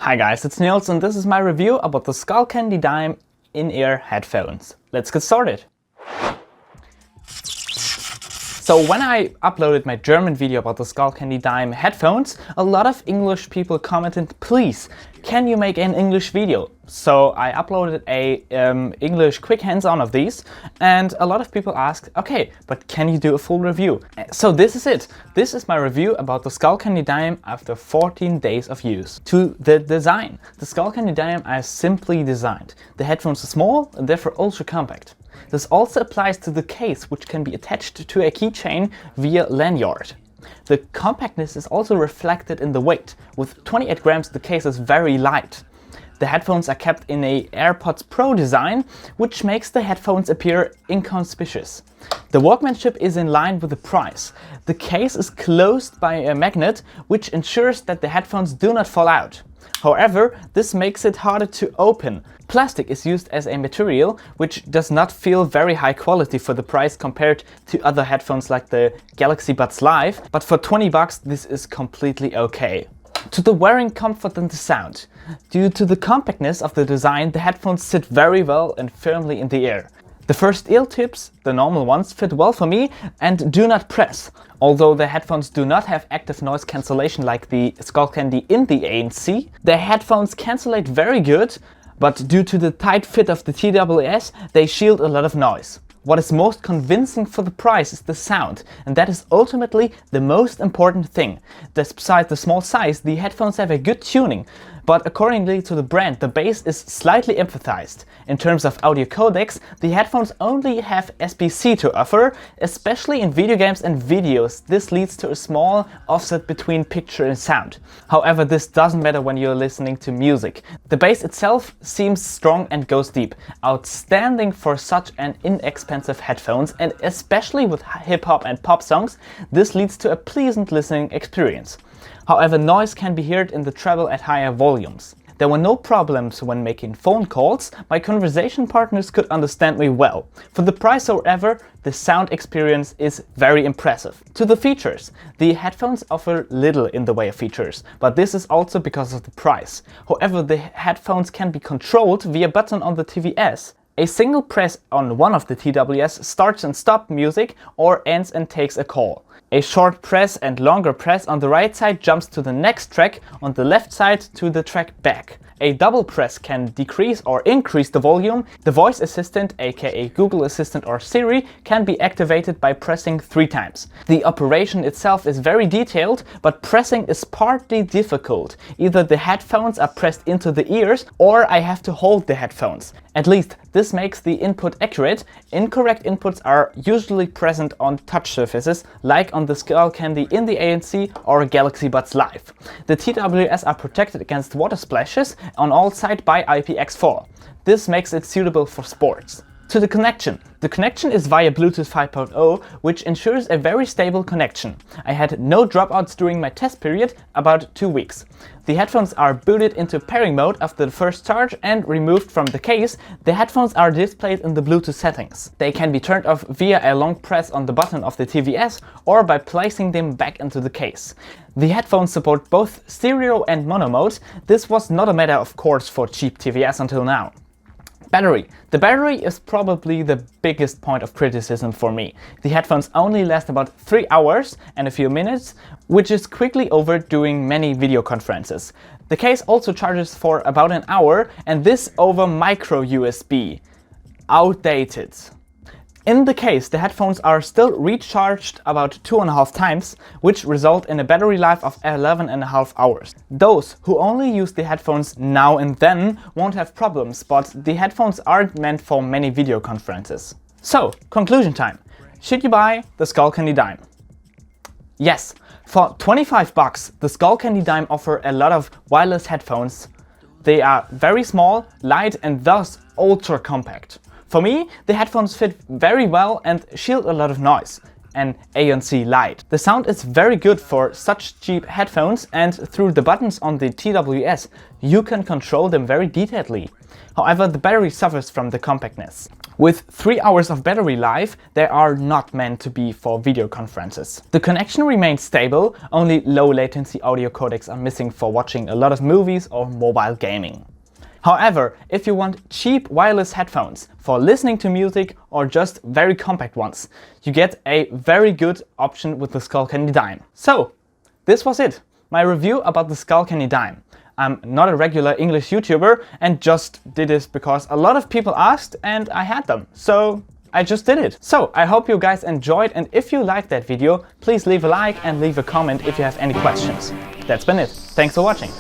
Hi guys, it's Niels and this is my review about the Skullcandy Dime in-ear headphones. Let's get started. So when I uploaded my German video about the Skullcandy Dime headphones, a lot of English people commented, please, can you make an English video? So I uploaded a English quick hands-on of these, and a lot of people asked, okay, but can you do a full review? So this is it. This is my review about the Skullcandy Dime after 14 days of use. To the design. The Skullcandy Dime is simply designed. The headphones are small and therefore ultra compact. This also applies to the case, which can be attached to a keychain via lanyard. The compactness is also reflected in the weight. With 28 grams, the case is very light. The headphones are kept in a AirPods Pro design, which makes the headphones appear inconspicuous. The workmanship is in line with the price. The case is closed by a magnet, which ensures that the headphones do not fall out. However, this makes it harder to open. Plastic is used as a material which does not feel very high quality for the price compared to other headphones like the Galaxy Buds Live, but for 20 bucks this is completely okay. To the wearing comfort and the sound. Due to the compactness of the design, the headphones sit very well and firmly in the ear. The first ear tips, the normal ones, fit well for me and do not press. Although the headphones do not have active noise cancellation like the Skullcandy in the ANC, the headphones cancellate very good, but due to the tight fit of the TWS, they shield a lot of noise. What is most convincing for the price is the sound, and that is ultimately the most important thing. Despite the small size, the headphones have a good tuning, but accordingly to the brand, the bass is slightly emphasized. In terms of audio codecs, the headphones only have SBC to offer, especially in video games and videos. This leads to a small offset between picture and sound. However, this doesn't matter when you're listening to music. The bass itself seems strong and goes deep. Outstanding for such an inexpensive headphones, and especially with hip-hop and pop songs, this leads to a pleasant listening experience. However, noise can be heard in the treble at higher volumes. There were no problems when making phone calls. My conversation partners could understand me well. For the price, however, the sound experience is very impressive. To the features. The headphones offer little in the way of features, but this is also because of the price. However, the headphones can be controlled via button on the TVS. A single press on one of the TWS starts and stops music or ends and takes a call. A short press and longer press on the right side jumps to the next track, on the left side to the track back. A double press can decrease or increase the volume. The voice assistant, aka Google Assistant or Siri, can be activated by pressing 3 times. The operation itself is very detailed, but pressing is partly difficult. Either the headphones are pressed into the ears or I have to hold the headphones. At least this makes the input accurate. Incorrect inputs are usually present on touch surfaces, like on the Skullcandy in the ANC or Galaxy Buds Live. The TWS are protected against water splashes on all sides by IPX4. This makes it suitable for sports. To the connection. The connection is via Bluetooth 5.0, which ensures a very stable connection. I had no dropouts during my test period, about 2 weeks. The headphones are booted into pairing mode after the first charge and removed from the case. The headphones are displayed in the Bluetooth settings. They can be turned off via a long press on the button of the TVS or by placing them back into the case. The headphones support both stereo and mono mode. This was not a matter of course for cheap TVS until now. Battery. The battery is probably the biggest point of criticism for me. The headphones only last about 3 hours and a few minutes, which is quickly over during many video conferences. The case also charges for about an hour, and this over micro USB. Outdated. In the case, the headphones are still recharged about 2.5 times, which result in a battery life of 11.5 hours. Those who only use the headphones now and then won't have problems, but the headphones aren't meant for many video conferences. So, conclusion time. Should you buy the Skullcandy Dime? Yes, for 25 bucks, the Skullcandy Dime offer a lot of wireless headphones. They are very small, light and thus ultra compact. For me, the headphones fit very well and shield a lot of noise. an ANC light. The sound is very good for such cheap headphones, and through the buttons on the TWS you can control them very detailedly. However, the battery suffers from the compactness. With 3 hours of battery life, they are not meant to be for video conferences. The connection remains stable, only low latency audio codecs are missing for watching a lot of movies or mobile gaming. However, if you want cheap wireless headphones for listening to music or just very compact ones, you get a very good option with the Skullcandy Dime. So, this was it, my review about the Skullcandy Dime. I'm not a regular English YouTuber and just did this because a lot of people asked and I had them, so I just did it. So I hope you guys enjoyed, and if you liked that video, please leave a like and leave a comment if you have any questions. That's been it. Thanks for watching.